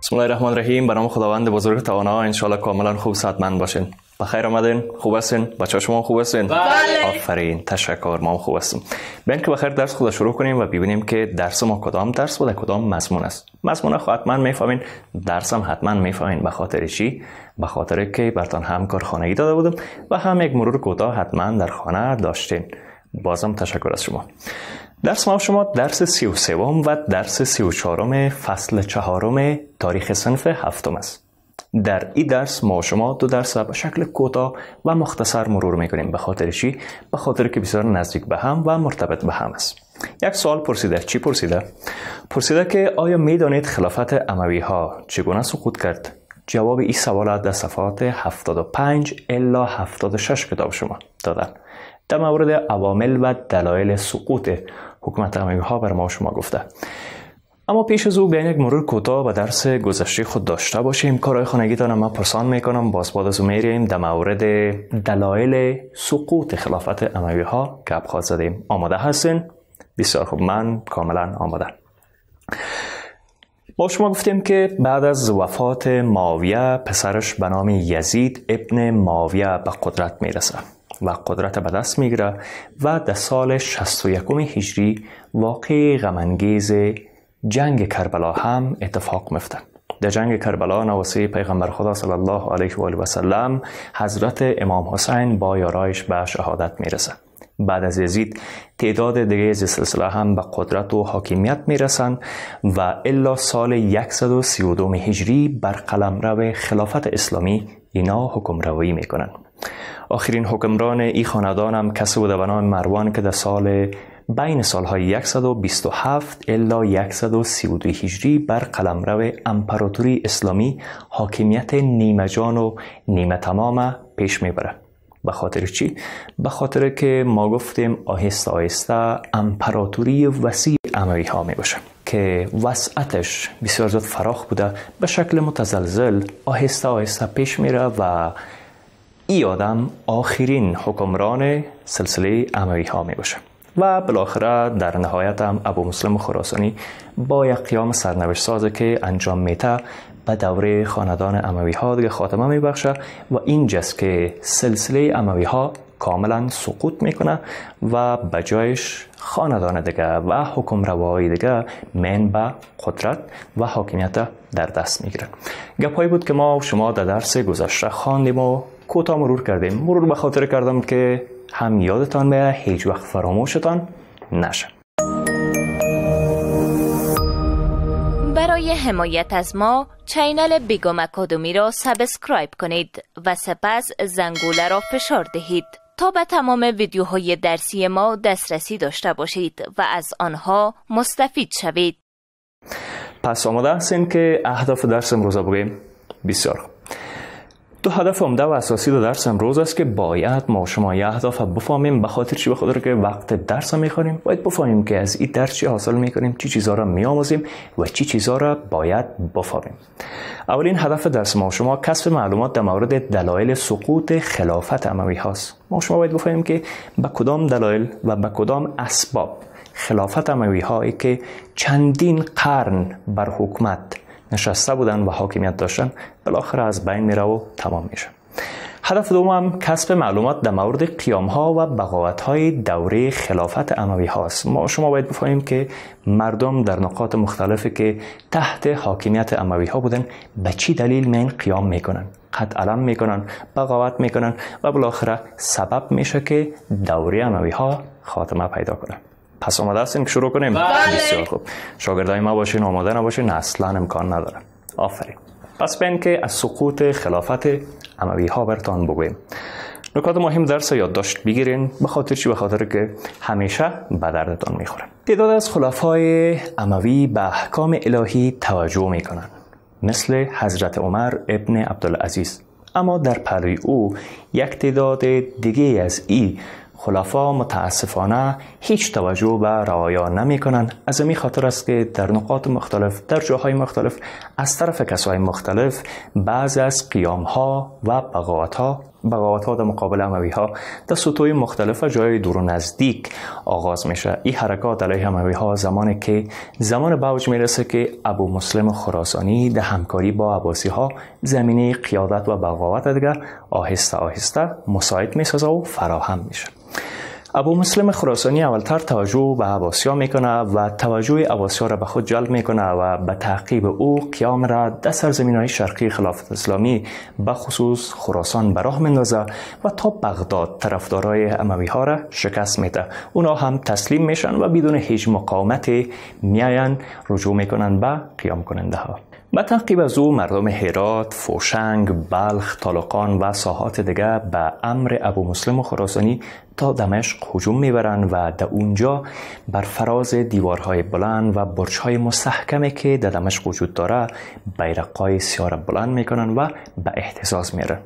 بسم الله الرحمن الرحیم. به نام خداوند بزرگ توانا. ان شاء الله کاملا خوب صحتمند باشین. بخیر آمدین. خوب هستین؟ بچه‌ها شما خوب هستین؟ بله. آفرین. تشکر. ما خوب هستیم. بیاین که بخیر درس خود شروع کنیم و ببینیم که درس ما کدام درس بود، کدام مضمون است. مضمون خود حتما میفهمین، درس هم حتما میفهمین. به خاطر چی؟ به خاطر که براتون هم کار خانگی داده بودم و هم یک مرور کوتاه حتما در خانه داشتین. بازم تشکر از شما. درس ما شما درس 33 و درس 34 فصل 4 تاریخ صنف 7 است. در این درس ما شما دو درس به شکل کوتاه و مختصر مرور میکنیم. به خاطر چی؟ به خاطر که بسیار نزدیک به هم و مرتبط به هم است. یک سوال پرسیده. چی پرسیده؟ پرسیده که آیا میدانید خلافت اموی ها چگونه سقوط کرد؟ جواب این سوالات در صفحات 75 الی 76 کتاب شما دادن. در مورد عوامل و دلایل سقوط حکومت اموی ها بر ما شما گفته. اما پیش از او بیاین یک مرور کوتاه به درس گذشته خود داشته باشیم. کارهای خانگیتان من پرسان میکنم، باز بعد از او میریم در مورد دلایل سقوط خلافت اموی ها گپ خواهد زدیم. آماده هستین؟ بسیار خوب، من کاملا آماده. با شما گفتیم که بعد از وفات معاویه پسرش به نام یزید ابن معاویه به قدرت میرسه و قدرت به دست میگیره و در سال 61 هجری واقع غم‌انگیز جنگ کربلا هم اتفاق میفته. در جنگ کربلا نواسه پیغمبر خدا صلی الله علیه و آله و سلم حضرت امام حسین با یارایش به شهادت میرسه. بعد از یزید تعداد دیگه از سلسله هم به قدرت و حاکمیت میرسن و الا سال 132 هجری بر قلمرو خلافت اسلامی اینا حکم روایی میکنن. آخرین حکمران این خاندان هم کسی بوده به نام مروان که در سال بین سالهای 127 الی 132 هجری بر قلمرو امپراتوری اسلامی حاکمیت نیمه جان و نیمه تمام پیش میبره. به خاطر چی؟ به خاطر که ما گفتیم آهسته آهسته امپراتوری وسیع اموی ها می باشه که وسعتش بسیار زیاد فراخ بوده، به شکل متزلزل آهسته آهسته پیش میره و این آدم آخرین حکمران سلسله اموی ها می باشه و بالاخره در نهایت هم ابو مسلم خراسانی با یک قیام سرنوشت سازه که انجام میده به دوره خاندان اموی ها دیگه خاتمه میبخشه و اینجاست که سلسله اموی ها کاملا سقوط میکنه و به جایش خاندان دیگه و حکم روایی دیگه من به قدرت و حاکمیت در دست میگیرن. گپایی بود که ما شما در درس گذشته خواندیم و کوتاه مرور کردیم. مرور به خاطر کردم که هم یادتان به هیچ وقت فراموشتان نشه. برای حمایت از ما چینل بیگم اکادمی را سابسکرایب کنید و سپس زنگوله را فشار دهید تا به تمام ویدیوهای درسی ما دسترسی داشته باشید و از آنها مستفید شوید. پس آماده هستین که اهداف درس امروز بگیم؟ بسیار خوب. دو هدف عمده و اساسی در درس امروز است که باید ما شما یه اهداف بفهمیم. به خاطر چی؟ به خاطر که وقت درس میخونیم باید بفهمیم که از این درس چی حاصل میکنیم، چی چیزا را میآموزیم و چی چیزا را باید بفهمیم. اولین هدف درس ما شما کسب معلومات در مورد دلایل سقوط خلافت اموی هاست. ما شما باید بفهمیم که به کدام دلایل و به کدام اسباب خلافت اموی هایی که چندین قرن بر حکومت نشسته بودن و حاکمیت داشتن بالاخره از بین میره و تمام میشه. هدف دوم کسب معلومات در مورد قیام ها و بغاوت های دوره خلافت اموی هاست. ما شما باید بفهمیم که مردم در نقاط مختلفی که تحت حاکمیت اموی ها بودن به چی دلیل من قیام میکنن، قد علم میکنن، بغاوت میکنن و بالاخره سبب میشه که دوره اموی ها خاتمه پیدا کنه. پس آماده هستین که شروع کنیم؟ بسیار خوب. شاگردای ما باشین، آماده نباشین اصلا امکان نداره. آفرین. پس بیاین که از سقوط خلافت اموی ها براتون بگویم. نکات مهم درس یادداشت بگیرین. به خاطر چی؟ به خاطر که همیشه به دردتان میخوره. تعداد از خلفای اموی به احکام الهی توجه میکنن، مثل حضرت عمر ابن عبدالعزیز. اما در پهلوی او یک تعداد دیگه از این خلفا متاسفانه هیچ توجه به رعایا نمی کنند. از این خاطر است که در نقاط مختلف، در جاهای مختلف، از طرف کسای مختلف بعض از قیام ها و بغاوت ها بغاوت‌ها در مقابل اموی‌ها در سطوح مختلف و جای دور و نزدیک آغاز میشه. این حرکات علیه اموی‌ها زمانی که زمان به اوج میرسه که ابو مسلم خراسانی در همکاری با عباسی‌ها زمینه قیادت و بغاوت دیگه آهسته آهسته مساعد میسازه و فراهم میشه. ابو مسلم خراسانی اولتر توجه به عباسی‌ها میکنه و توجه عباسی‌ها را به خود جلب میکنه و به تعقیب او قیام را در سرزمین‌های شرقی خلافت اسلامی به خصوص خراسان به راه میندازه و تا بغداد طرفدارای اموی‌ها را شکست میده. اونا هم تسلیم میشن و بدون هیچ مقاومتی میاین رجوع میکنن به قیام کننده ها. با تعقیب از او مردم هرات، فوشنگ، بلخ، طالقان و ساحات دیگر به امر ابو مسلم خراسانی تا دمشق هجوم میبرند و در اونجا بر فراز دیوارهای بلند و برج‌های مستحکمی که در دمشق وجود داره بیرق‌های سیاه را بلند میکنن و به اهتزاز میرن.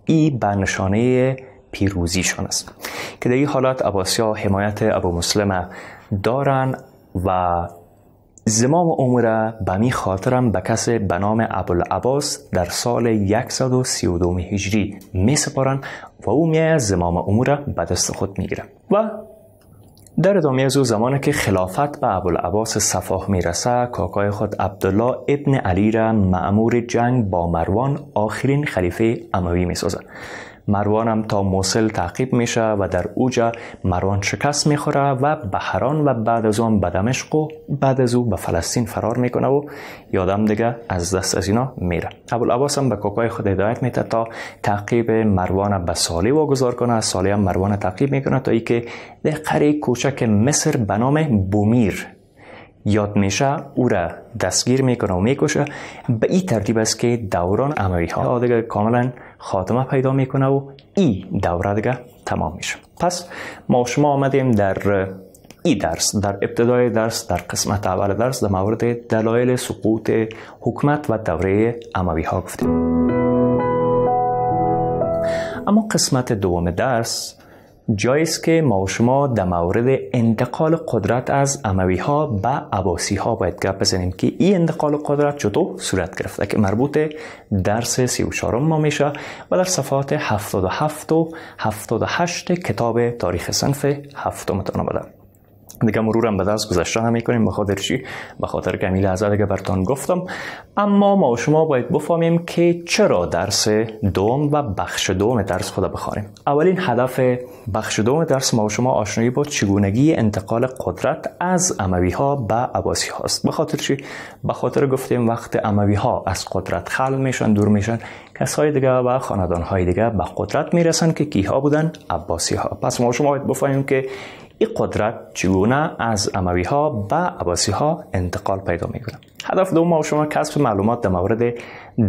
این به نشانه پیروزیشان است که در این حالت عباسی‌ها حمایت ابو مسلم دارن و زمام امور به می خاطرم به کسی به نام ابوالعباس در سال 132 هجری می سپارن و او می زمام امور به دست خود می گیره. و در ادامه از او زمانی که خلافت به ابوالعباس صفاح می رسه، کاکای خود عبدالله ابن علی را مأمور جنگ با مروان آخرین خلیفه اموی می سازه. مروان هم تا موصل تعقیب میشه و در اوجا مروان شکست میخوره و به حران و بعد از اون به دمشق و بعد از او به فلسطین فرار میکنه و یادم دیگه از دست از اینا میره. ابوالعباس هم به کاکای خود هدایت میده تا تعقیب مروان به صالح واگذار کنه. صالح هم مروان تعقیب میکنه تا ای که در قریه کوچک مصر به نام بومیر یاد میشه او را دستگیر میکنه و میکشه. به این ترتیب است که دوران اموی ها دیگه کاملا خاتمه پیدا میکنه و این دوره دیگه تمام میشه. پس ما شما آمدیم در این درس، در ابتدای درس، در قسمت اول درس در مورد دلایل سقوط حکومت و دوره اموی ها گفتیم. اما قسمت دوم درس جایست که ما و شما در مورد انتقال قدرت از اموی ها به عباسی ها باید گپ بزنیم که این انتقال قدرت چطور صورت گرفته که مربوط درس 34 ما میشه و در صفحات 77 و 78 کتاب تاریخ صنف 7 آمده. دیگه مرورم به درس گذشته هم میکنیم به خاطر چی؟ به خاطر که امیل ازا دیگه براتون گفتم. اما ما و شما باید بفهمیم که چرا درس دوم و بخش دوم درس خود بخوانیم. اولین هدف بخش دوم درس ما و شما آشنایی با چگونگی انتقال قدرت از اموی ها به عباسی هاست. به خاطر چی؟ به خاطر گفتیم وقت اموی ها از قدرت خلع میشن، دور میشن، کسای دیگه و خاندان های دیگه به قدرت میرسن که کیها بودن؟ عباسی ها. پس ما و شما باید بفهمیم که این قدرت چگونه از اموی ها به عباسی ها انتقال پیدا میکنه. هدف دوم ما و شما کسب معلومات در مورد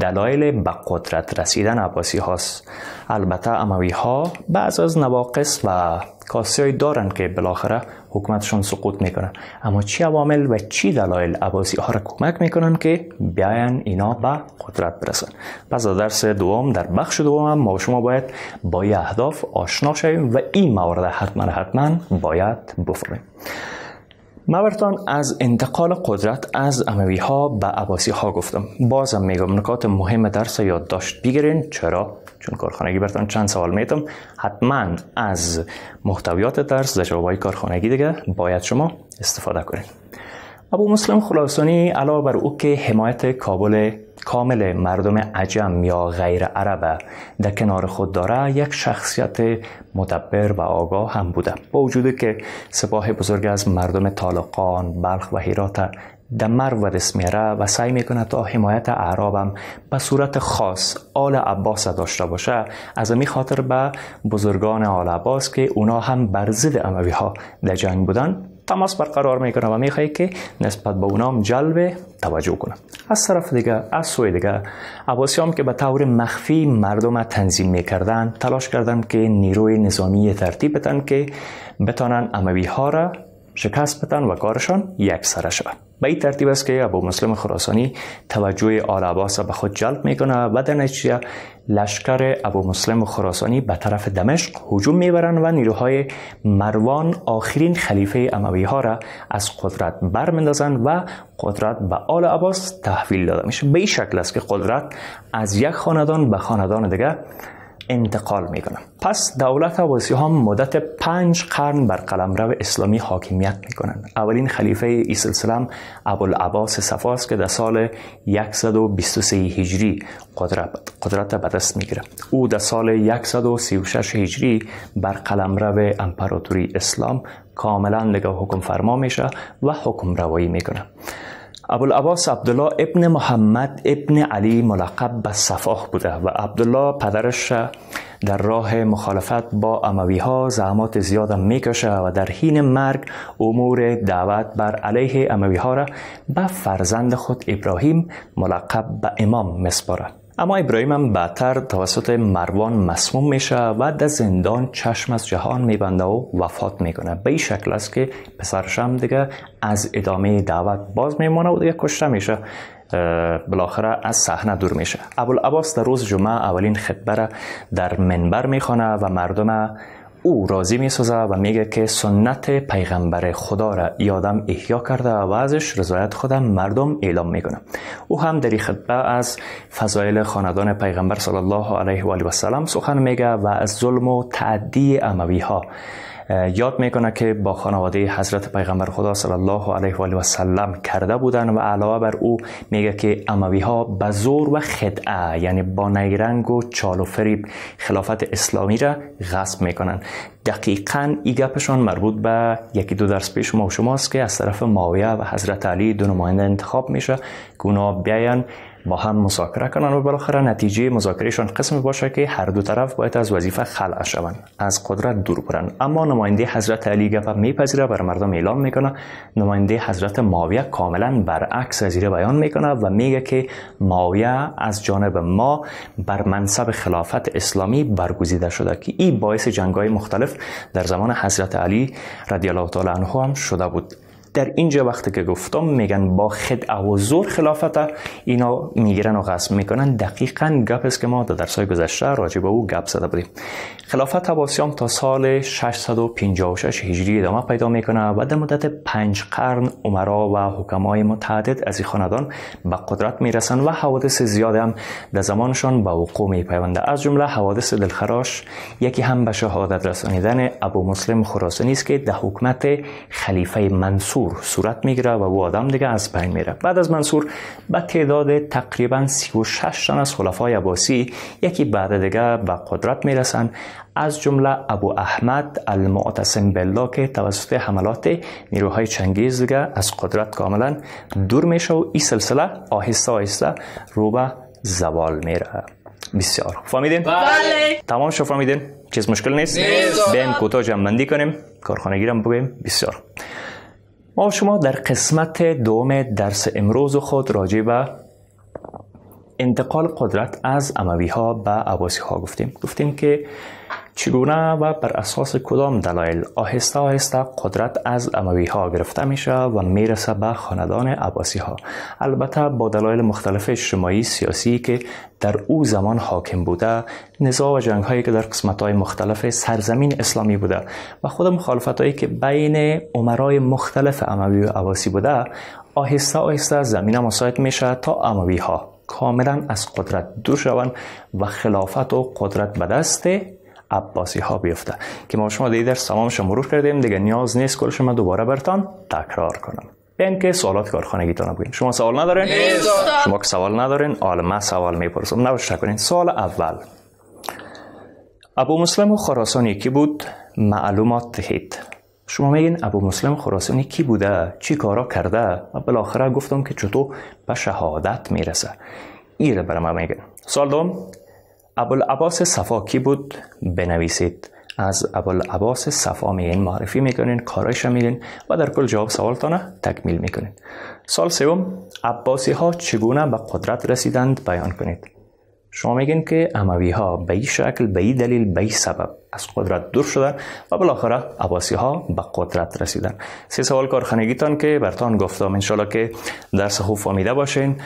دلایل به قدرت رسیدن عباسی هاست. البته اموی ها بعض از نواقص و کاسی‌هایی دارن که بالاخره حکومتشون سقوط میکنن، اما چی عوامل و چی دلایل عباسی ها را کمک میکنن که بیاین اینا به قدرت برسن. پس در درس دوم، در بخش دوم ما و شما باید با این اهداف آشنا شویم و این موارد حتما باید بفهمیم. من براتون از انتقال قدرت از اموی ها به عباسی ها گفتم. بازم میگم نکات مهم درس یادداشت بگیرین. چرا؟ چون کارخانگی براتون چند سوال میتم، حتما از محتویات درس در جوابای کارخانگی دیگه باید شما استفاده کنین. ابو مسلم خراسانی علاوه بر او که حمایت کامل مردم عجم یا غیر عرب در کنار خود داره، یک شخصیت مدبر و آگاه هم بوده. با وجودی که سپاه بزرگ از مردم طالقان، بلخ و هرات در مرو دست میاره و سعی میکنه تا حمایت اعراب هم به صورت خاص آل عباس داشته باشه، از این خاطر به بزرگان آل عباس که اونا هم بر ضد اموی ها در جنگ بودن تماس برقرار میکنه و میخواد که نسبت به اونام جلب توجه کنه. از طرف دیگه، از سوی دیگه، عباسی هم که به طور مخفی مردم تنظیم میکردن، تلاش کردن که نیروی نظامی ترتیب بدن که بتانن اموی ها را شکست بدن و کارشان یکسره شود. به این ترتیب است که ابو مسلم خراسانی توجه آل عباس به خود جلب میکنه و در نتیجه لشکر ابو مسلم خراسانی به طرف دمشق هجوم میبرند و نیروهای مروان آخرین خلیفه اموی ها را از قدرت برمی‌دارند و قدرت به آل عباس تحویل داده میشه. به این شکل است که قدرت از یک خاندان به خاندان دیگر انتقال میکنه. پس دولت عباسی ها مدت 5 قرن بر قلمرو اسلامی حاکمیت میکنن. اولین خلیفه این سلسله ابوالعباس صفا است که در سال 123 هجری قدرت به دست میگیره. او در سال 136 هجری بر قلمرو امپراتوری اسلام کاملا دیگه حکم فرما میشه و حکم روایی میکنه. ابوالعباس عبدالله ابن محمد ابن علی ملقب به صفاح بوده و عبدالله پدرش در راه مخالفت با اموی ها زحمات زیاد میکشه و در حین مرگ امور دعوت بر علیه اموی ها را به فرزند خود ابراهیم ملقب به امام مسپاره. اما ابراهیم هم بعدتر توسط مروان مسموم میشه و در زندان چشم از جهان میبنده و وفات میکنه. به این شکل است که پسرش هم دیگه از ادامه دعوت باز میمونه و دیگه کشته میشه. بالاخره از صحنه دور میشه. ابوالعباس در روز جمعه اولین خطبه را در منبر میخونه و مردم او راضی میسازه و میگه که سنت پیغمبر خدا را یادم احیا کرده و ازش رضایت خودم مردم اعلام میکنه. او هم در این خطبه از فضایل خاندان پیغمبر صلی الله علیه و آله و سلم سخن میگه و از ظلم و تعدی اموی ها یاد میکنه که با خانواده حضرت پیغمبر خدا صلی الله علیه و آله و سلم کرده بودن و علاوه بر او میگه که اموی ها به زور و خدعه یعنی با نیرنگ و چال و فریب خلافت اسلامی را غصب میکنن. دقیقاً این گپشان مربوط به یکی دو درس پیش ما و شماست که از طرف معاویه و حضرت علی دو نماینده انتخاب میشه که اونا بیاین با هم مذاکره کنن و بالاخره نتیجه مذاکرهشان قسم باشه که هر دو طرف باید از وظیفه خلع شوند، از قدرت دور برن. اما نماینده حضرت علی گپ میپذیره، بر مردم اعلام میکنه. نماینده حضرت معاویه کاملا برعکس از این بیان میکنه و میگه که معاویه از جانب ما بر منصب خلافت اسلامی برگزیده شده که این باعث جنگ‌های مختلف در زمان حضرت علی رضی الله تعالی عنه هم شده بود. در اینجا وقتی که گفتم میگن با خدعه و زور خلافت اینا میگیرن و غصب میکنن، دقیقاً گپ است که ما در درس‌های گذشته راجع به او گپ زده بودیم. خلافت عباسیان تا سال 656 هجری ادامه پیدا میکنه و در مدت 5 قرن امرا و حکمای متعدد از این خاندان به قدرت میرسن و حوادث زیاد هم در زمانشان به وقوع میپیونده. از جمله حوادث دلخراش یکی هم به شهادت رسانیدن ابو مسلم خراسانی است که در حکومت خلیفه منصور صورت میگیره و او آدم دیگه از بین میره. بعد از منصور به تعداد تقریبا 36 تن از خلفای عباسی یکی بعد دیگه به قدرت میرسن، از جمله ابو احمد المعتصم بالله که توسط حملات نیروهای چنگیز دیگه از قدرت کاملا دور میشه و این سلسله آهسته آهسته رو به زوال میره. بسیار فهمیدین؟ بله. تمام شو فهمیدین؟ چیز مشکل نیست؟ بیایم کوتاه جمع کنیم، کارخانگی رو بگیم. بسیار. ما شما در قسمت دوم درس امروز خود راجع به انتقال قدرت از اموی ها به عباسی ها گفتیم که چگونه و بر اساس کدام دلایل آهسته آهسته قدرت از اموی ها گرفته میشه و میرسه به خاندان عباسی ها. البته با دلایل مختلف اجتماعی سیاسی که در او زمان حاکم بوده، نزاع و جنگ هایی که در قسمت های مختلف سرزمین اسلامی بوده و خود مخالفت هایی که بین امرای مختلف اموی و عباسی بوده، آهسته آهسته زمینه مساعد میشه تا اموی ها کاملا از قدرت دور شوند و خلافت و قدرت به دست عباسی ها بیفته که ما شما در تمامش مرور کردیم. دیگه نیاز نیست کلش من دوباره براتون تکرار کنم. بیاین که سوالات کارخانگیتان بگین. شما سوال ندارین؟ شما که سوال ندارین، من سوال میپرسم، نوشته کنین. سوال اول: ابو مسلم خراسانی کی بود؟ معلومات دهید. شما میگین ابو مسلم خراسانی کی بوده؟ چی کارا کرده؟ و بالاخره گفتم که چطور به شهادت میرسه. ایره برای ما میگن. سوال دوم: ابوالعباس صفا کی بود؟ بنویسید. از ابوالعباس صفا میگین، معرفی میکنین، کارایش میگین و در کل جواب سوالتانه تکمیل میکنین. سوال سوم: عباسی ها چگونه به قدرت رسیدند بیان کنید. شما میگین که اموی ها به این شکل، به این دلیل، به این سبب از قدرت دور شدن و بالاخره عباسی ها به قدرت رسیدن. 3 سوال کارخانگیتان که براتون گفتم، انشالله که درس خوب فهمیده باشین،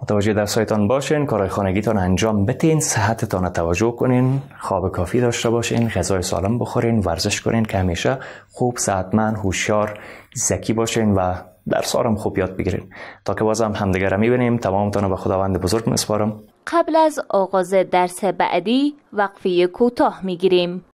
متوجه درسایتان باشین، کارهای خانگیتان انجام بدین، صحتتان توجه کنین، خواب کافی داشته باشین، غذای سالم بخورین، ورزش کنین که همیشه خوب، صحتمند، هوشیار، ذکی باشین و درس هم خوب یاد بگیرین. تا که بازم همدیگه را میبینیم، تمامتان به خداوند بزرگ میسپارم. قبل از آغاز درس بعدی وقفه کوتاه میگیریم.